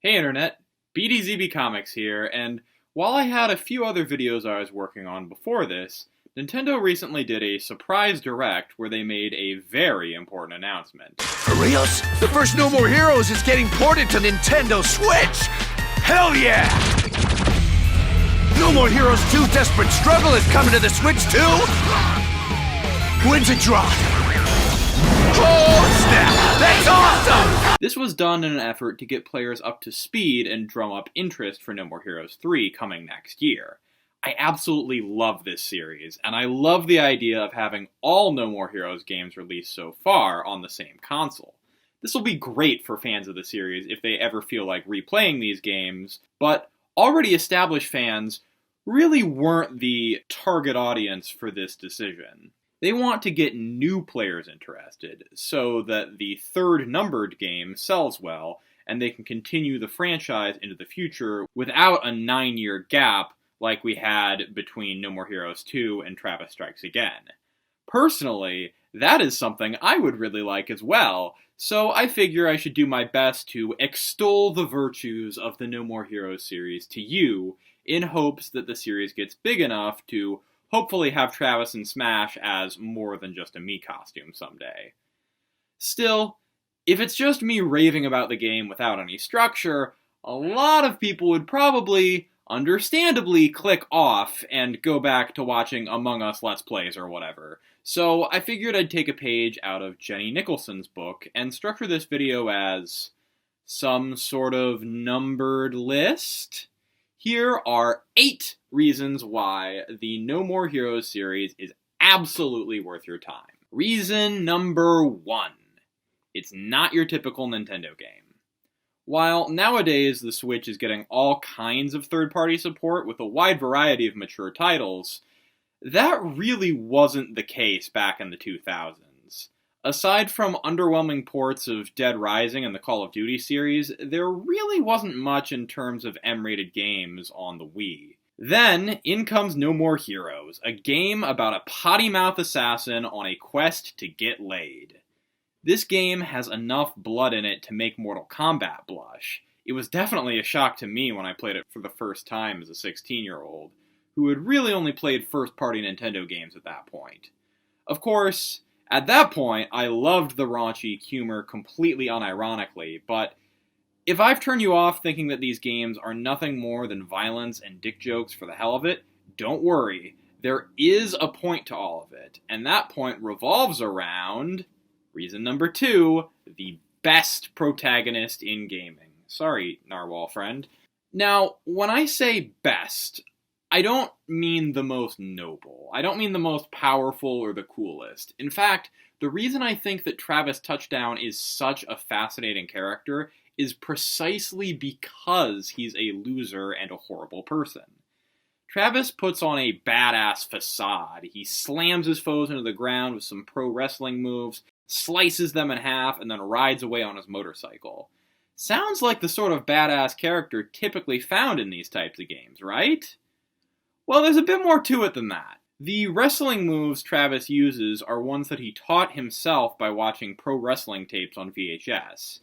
Hey Internet, BDZB Comics here, and while I had a few other videos I was working on before this, Nintendo recently did a surprise direct where they made a very important announcement. For reals? The first No More Heroes is getting ported to Nintendo Switch! Hell yeah! No More Heroes 2 Desperate Struggle is coming to the Switch too? When's it drop? Oh snap! That's awesome! This was done in an effort to get players up to speed and drum up interest for No More Heroes 3 coming next year. I absolutely love this series, and I love the idea of having all No More Heroes games released so far on the same console. This will be great for fans of the series if they ever feel like replaying these games, but already established fans really weren't the target audience for this decision. They want to get new players interested, so that the third numbered game sells well, and they can continue the franchise into the future without a 9-year gap like we had between No More Heroes 2 and Travis Strikes Again. Personally, that is something I would really like as well, so I figure I should do my best to extol the virtues of the No More Heroes series to you, in hopes that the series gets big enough to hopefully have Travis in Smash as more than just a Mii costume someday. Still, if it's just me raving about the game without any structure, a lot of people would probably, understandably, click off and go back to watching Among Us Let's Plays or whatever. So I figured I'd take a page out of Jenny Nicholson's book and structure this video as some sort of numbered list. Here are 8 reasons why the No More Heroes series is absolutely worth your time. Reason number 1. It's not your typical Nintendo game. While nowadays the Switch is getting all kinds of third-party support with a wide variety of mature titles, that really wasn't the case back in the 2000s. Aside from underwhelming ports of Dead Rising and the Call of Duty series, there really wasn't much in terms of M-rated games on the Wii. Then, in comes No More Heroes, a game about a potty-mouth assassin on a quest to get laid. This game has enough blood in it to make Mortal Kombat blush. It was definitely a shock to me when I played it for the first time as a 16-year-old, who had really only played first-party Nintendo games at that point. Of course, at that point, I loved the raunchy humor completely unironically, but if I've turned you off thinking that these games are nothing more than violence and dick jokes for the hell of it, don't worry. There is a point to all of it, and that point revolves around reason number 2, the best protagonist in gaming. Sorry, Narwhal friend. Now, when I say best, I don't mean the most noble. I don't mean the most powerful or the coolest. In fact, the reason I think that Travis Touchdown is such a fascinating character is precisely because he's a loser and a horrible person. Travis puts on a badass facade. He slams his foes into the ground with some pro wrestling moves, slices them in half, and then rides away on his motorcycle. Sounds like the sort of badass character typically found in these types of games, right? Well, there's a bit more to it than that. The wrestling moves Travis uses are ones that he taught himself by watching pro wrestling tapes on VHS.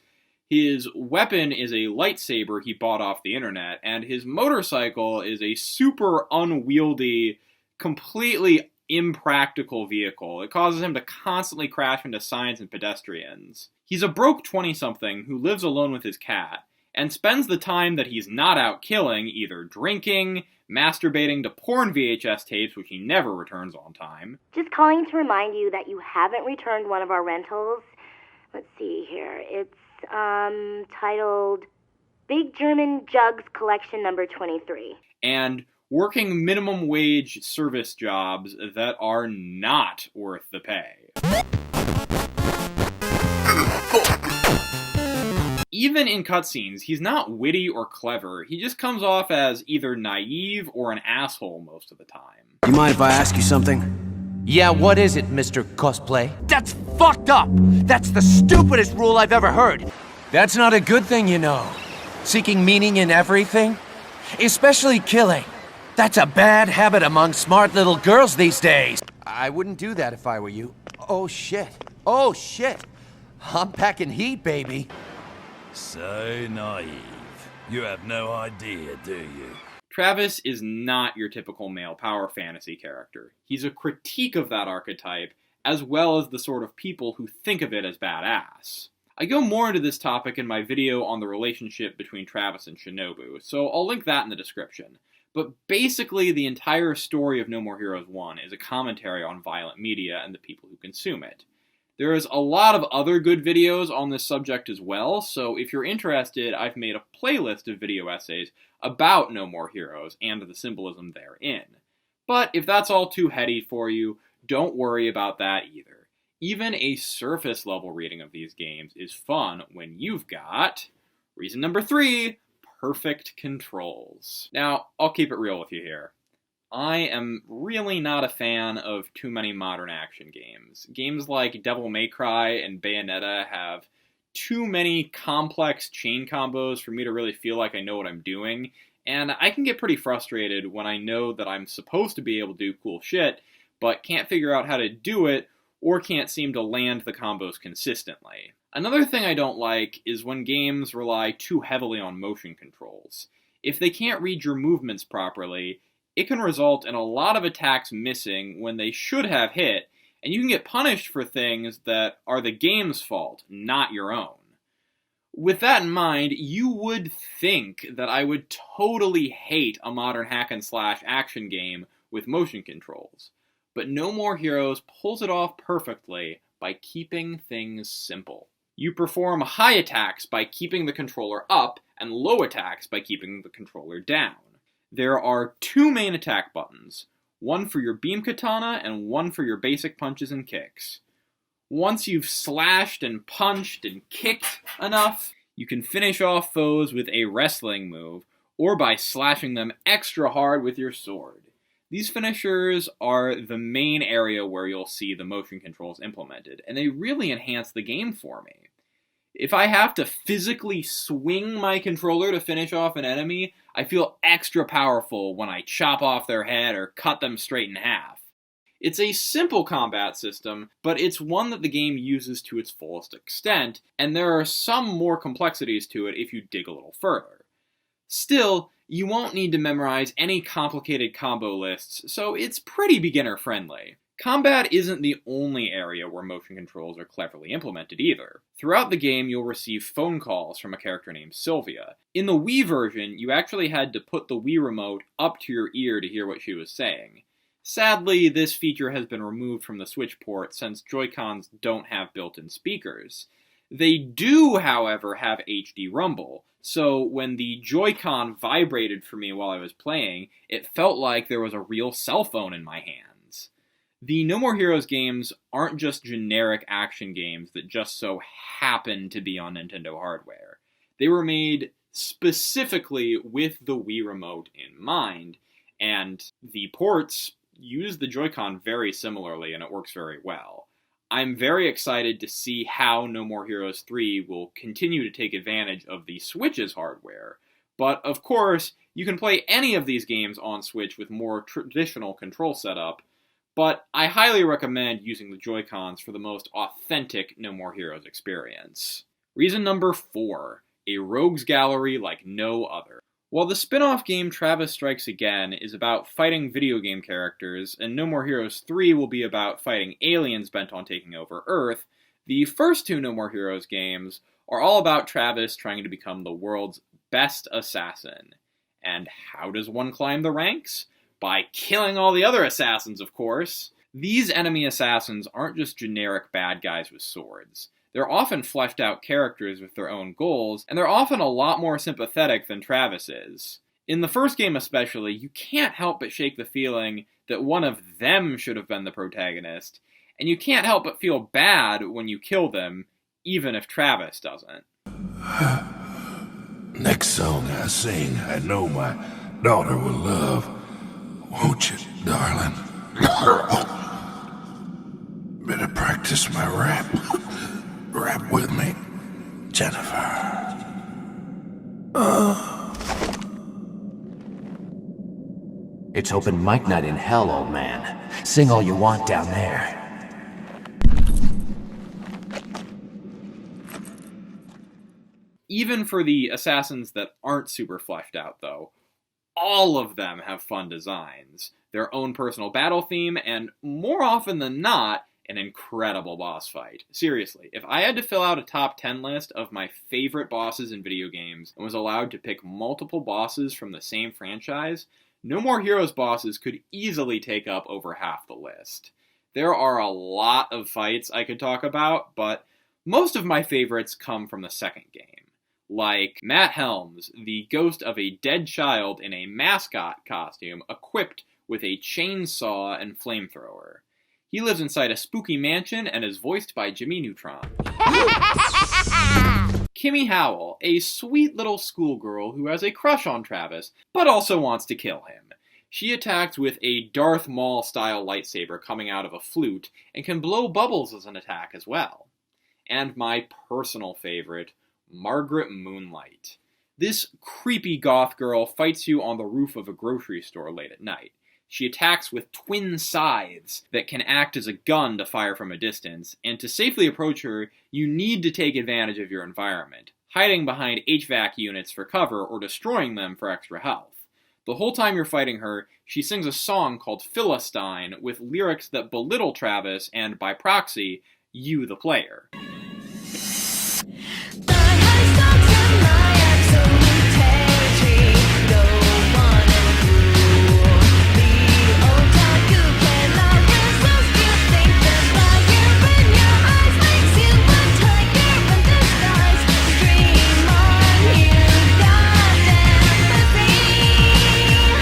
His weapon is a lightsaber he bought off the internet, and his motorcycle is a super unwieldy, completely impractical vehicle. It causes him to constantly crash into signs and pedestrians. He's a broke 20-something who lives alone with his cat, and spends the time that he's not out killing either drinking, masturbating to porn VHS tapes, which he never returns on time. Just calling to remind you that you haven't returned one of our rentals. Let's see here. It's titled Big German Jugs Collection Number 23. And working minimum wage service jobs that are not worth the pay. Even in cutscenes, he's not witty or clever. He just comes off as either naive or an asshole most of the time. You mind if I ask you something? Yeah, what is it, Mr. Cosplay? That's fucked up! That's the stupidest rule I've ever heard! That's not a good thing, you know. Seeking meaning in everything? Especially killing. That's a bad habit among smart little girls these days. I wouldn't do that if I were you. Oh shit. Oh shit. I'm packing heat, baby. So naive. You have no idea, do you? Travis is not your typical male power fantasy character. He's a critique of that archetype, as well as the sort of people who think of it as badass. I go more into this topic in my video on the relationship between Travis and Shinobu, so I'll link that in the description. But basically, the entire story of No More Heroes 1 is a commentary on violent media and the people who consume it. There is a lot of other good videos on this subject as well, so if you're interested, I've made a playlist of video essays about No More Heroes and the symbolism therein. But if that's all too heady for you, don't worry about that either. Even a surface level reading of these games is fun when you've got reason number 3, perfect controls. Now, I'll keep it real with you here. I am really not a fan of too many modern action games. Games like Devil May Cry and Bayonetta have too many complex chain combos for me to really feel like I know what I'm doing, and I can get pretty frustrated when I know that I'm supposed to be able to do cool shit, but can't figure out how to do it, or can't seem to land the combos consistently. Another thing I don't like is when games rely too heavily on motion controls. If they can't read your movements properly, it can result in a lot of attacks missing when they should have hit, and you can get punished for things that are the game's fault, not your own. With that in mind, you would think that I would totally hate a modern hack-and-slash action game with motion controls, but No More Heroes pulls it off perfectly by keeping things simple. You perform high attacks by keeping the controller up, and low attacks by keeping the controller down. There are 2 main attack buttons, one for your beam katana and one for your basic punches and kicks. Once you've slashed and punched and kicked enough, you can finish off foes with a wrestling move, or by slashing them extra hard with your sword. These finishers are the main area where you'll see the motion controls implemented, and they really enhance the game for me. If I have to physically swing my controller to finish off an enemy, I feel extra powerful when I chop off their head or cut them straight in half. It's a simple combat system, but it's one that the game uses to its fullest extent, and there are some more complexities to it if you dig a little further. Still, you won't need to memorize any complicated combo lists, so it's pretty beginner-friendly. Combat isn't the only area where motion controls are cleverly implemented either. Throughout the game, you'll receive phone calls from a character named Sylvia. In the Wii version, you actually had to put the Wii remote up to your ear to hear what she was saying. Sadly, this feature has been removed from the Switch port since Joy-Cons don't have built-in speakers. They do, however, have HD rumble, so when the Joy-Con vibrated for me while I was playing, it felt like there was a real cell phone in my hand. The No More Heroes games aren't just generic action games that just so happen to be on Nintendo hardware. They were made specifically with the Wii remote in mind, and the ports use the Joy-Con very similarly, and it works very well. I'm very excited to see how No More Heroes 3 will continue to take advantage of the Switch's hardware, but of course, you can play any of these games on Switch with more traditional control setup, but I highly recommend using the Joy-Cons for the most authentic No More Heroes experience. Reason number 4, a rogues gallery like no other. While the spin-off game Travis Strikes Again is about fighting video game characters, and No More Heroes 3 will be about fighting aliens bent on taking over Earth, the first 2 No More Heroes games are all about Travis trying to become the world's best assassin. And how does one climb the ranks? By killing all the other assassins, of course. These enemy assassins aren't just generic bad guys with swords. They're often fleshed out characters with their own goals, and they're often a lot more sympathetic than Travis is. In the first game especially, you can't help but shake the feeling that one of them should have been the protagonist, and you can't help but feel bad when you kill them, even if Travis doesn't. Next song I sing, I know my daughter will love. Won't you, darling? Better practice my rap. Rap with me, Jennifer. It's open mic night in hell, old man. Sing all you want down there. Even for the assassins that aren't super fleshed out, though, all of them have fun designs, their own personal battle theme, and more often than not, an incredible boss fight. Seriously, if I had to fill out a top 10 list of my favorite bosses in video games and was allowed to pick multiple bosses from the same franchise, No More Heroes bosses could easily take up over half the list. There are a lot of fights I could talk about, but most of my favorites come from the second game. Like Matt Helms, the ghost of a dead child in a mascot costume equipped with a chainsaw and flamethrower. He lives inside a spooky mansion and is voiced by Jimmy Neutron. Kimmy Howell, a sweet little schoolgirl who has a crush on Travis, but also wants to kill him. She attacks with a Darth Maul-style lightsaber coming out of a flute, and can blow bubbles as an attack as well. And my personal favorite, Margaret Moonlight. This creepy goth girl fights you on the roof of a grocery store late at night. She attacks with twin scythes that can act as a gun to fire from a distance, and to safely approach her, you need to take advantage of your environment, hiding behind HVAC units for cover or destroying them for extra health. The whole time you're fighting her, she sings a song called Philistine with lyrics that belittle Travis and, by proxy, you the player.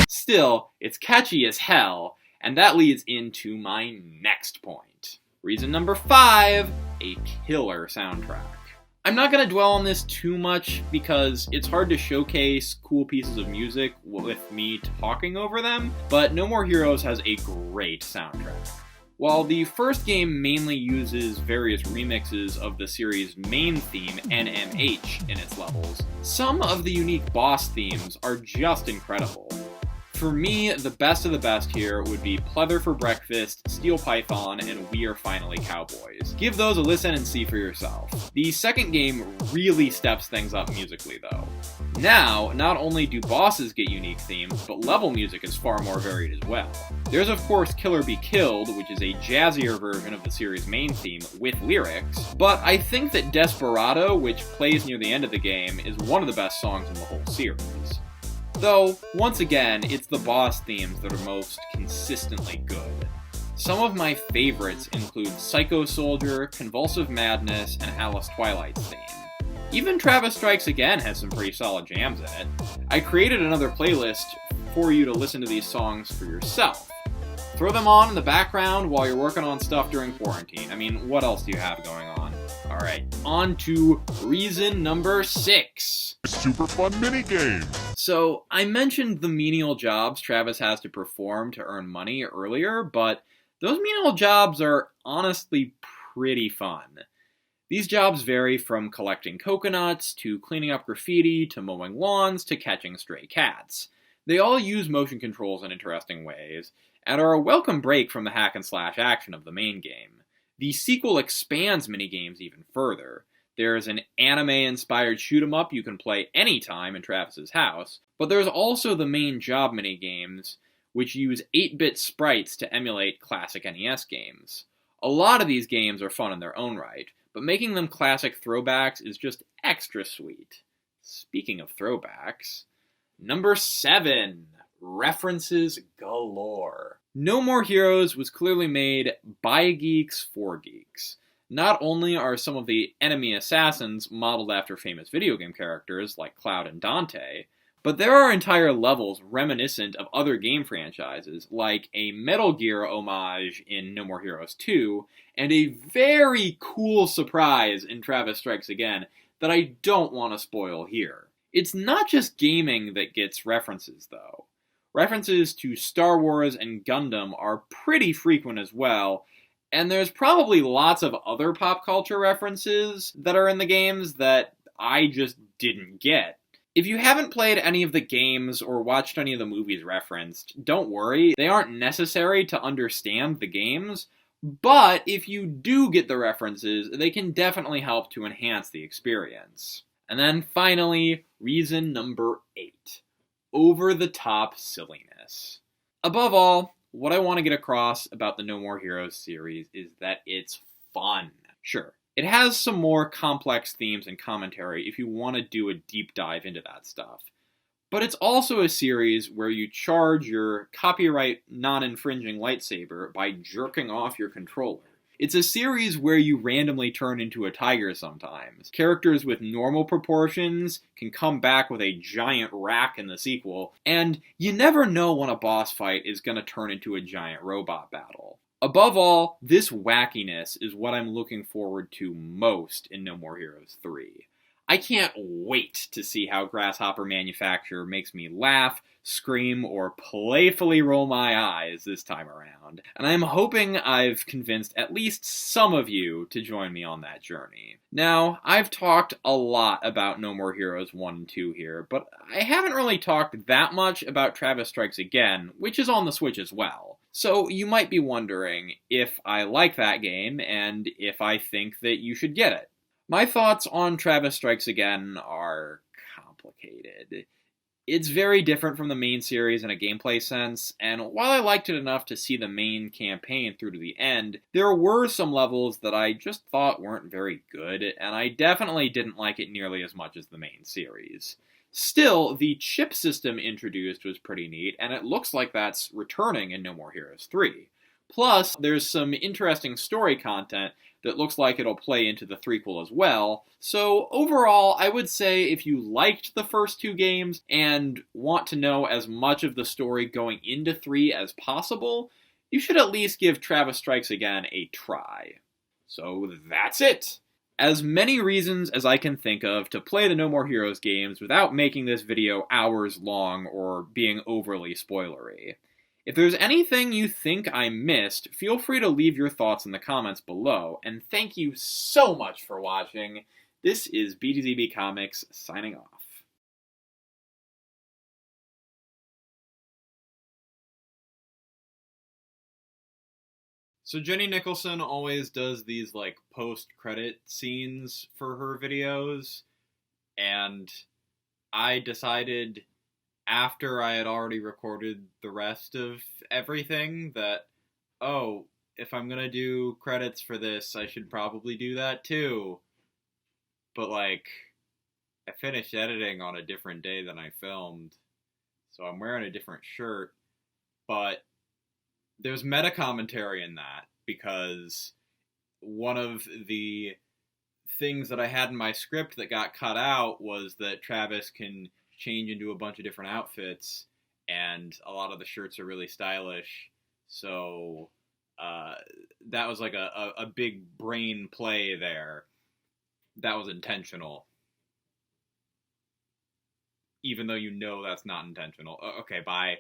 Still, it's catchy as hell, and that leads into my next point. Reason number 5, a killer soundtrack. I'm not going to dwell on this too much because it's hard to showcase cool pieces of music with me talking over them, but No More Heroes has a great soundtrack. While the first game mainly uses various remixes of the series' main theme, NMH, in its levels, some of the unique boss themes are just incredible. For me, the best of the best here would be Pleather for Breakfast, Steel Python, and We Are Finally Cowboys. Give those a listen and see for yourself. The second game really steps things up musically, though. Now, not only do bosses get unique themes, but level music is far more varied as well. There's of course Killer Be Killed, which is a jazzier version of the series' main theme with lyrics, but I think that Desperado, which plays near the end of the game, is one of the best songs in the whole series. Though, once again, it's the boss themes that are most consistently good. Some of my favorites include Psycho Soldier, Convulsive Madness, and Alice Twilight's theme. Even Travis Strikes Again has some pretty solid jams in it. I created another playlist for you to listen to these songs for yourself. Throw them on in the background while you're working on stuff during quarantine. I mean, what else do you have going on? Alright, on to reason number 6. Super fun minigames! So, I mentioned the menial jobs Travis has to perform to earn money earlier, but those menial jobs are honestly pretty fun. These jobs vary from collecting coconuts, to cleaning up graffiti, to mowing lawns, to catching stray cats. They all use motion controls in interesting ways, and are a welcome break from the hack-and-slash action of the main game. The sequel expands minigames even further. There's an anime-inspired shoot-'em-up you can play anytime in Travis's house, but there's also the main job minigames, which use 8-bit sprites to emulate classic NES games. A lot of these games are fun in their own right, but making them classic throwbacks is just extra sweet. Speaking of throwbacks, number 7, references galore. No More Heroes was clearly made by geeks for geeks. Not only are some of the enemy assassins modeled after famous video game characters like Cloud and Dante, but there are entire levels reminiscent of other game franchises, like a Metal Gear homage in No More Heroes 2, and a very cool surprise in Travis Strikes Again that I don't want to spoil here. It's not just gaming that gets references, though. References to Star Wars and Gundam are pretty frequent as well, and there's probably lots of other pop culture references that are in the games that I just didn't get. If you haven't played any of the games or watched any of the movies referenced, don't worry, they aren't necessary to understand the games, but if you do get the references, they can definitely help to enhance the experience. And then finally, reason number 8. Over-the-top silliness. Above all, what I want to get across about the No More Heroes series is that it's fun. Sure, it has some more complex themes and commentary if you want to do a deep dive into that stuff. But it's also a series where you charge your copyright non-infringing lightsaber by jerking off your controller. It's a series where you randomly turn into a tiger sometimes. Characters with normal proportions can come back with a giant rack in the sequel, and you never know when a boss fight is going to turn into a giant robot battle. Above all, this wackiness is what I'm looking forward to most in No More Heroes 3. I can't wait to see how Grasshopper Manufacturer makes me laugh, scream, or playfully roll my eyes this time around. And I'm hoping I've convinced at least some of you to join me on that journey. Now, I've talked a lot about No More Heroes 1 and 2 here, but I haven't really talked that much about Travis Strikes Again, which is on the Switch as well. So you might be wondering if I like that game and if I think that you should get it. My thoughts on Travis Strikes Again are complicated. It's very different from the main series in a gameplay sense, and while I liked it enough to see the main campaign through to the end, there were some levels that I just thought weren't very good, and I definitely didn't like it nearly as much as the main series. Still, the chip system introduced was pretty neat, and it looks like that's returning in No More Heroes 3. Plus, there's some interesting story content that looks like it'll play into the threequel as well. So overall, I would say if you liked the first 2 games and want to know as much of the story going into 3 as possible, you should at least give Travis Strikes Again a try. So that's it! As many reasons as I can think of to play the No More Heroes games without making this video hours long or being overly spoilery. If there's anything you think I missed, feel free to leave your thoughts in the comments below, and thank you so much for watching. This is BTZB Comics signing off. So Jenny Nicholson always does these like post-credit scenes for her videos, and I decided after I had already recorded the rest of everything that, oh, if I'm gonna do credits for this, I should probably do that too. But like, I finished editing on a different day than I filmed, so I'm wearing a different shirt, but there's meta commentary in that, because one of the things that I had in my script that got cut out was that Travis can change into a bunch of different outfits, and a lot of the shirts are really stylish, so that was like a big brain play there. That was intentional. Even though you know that's not intentional. Okay, bye.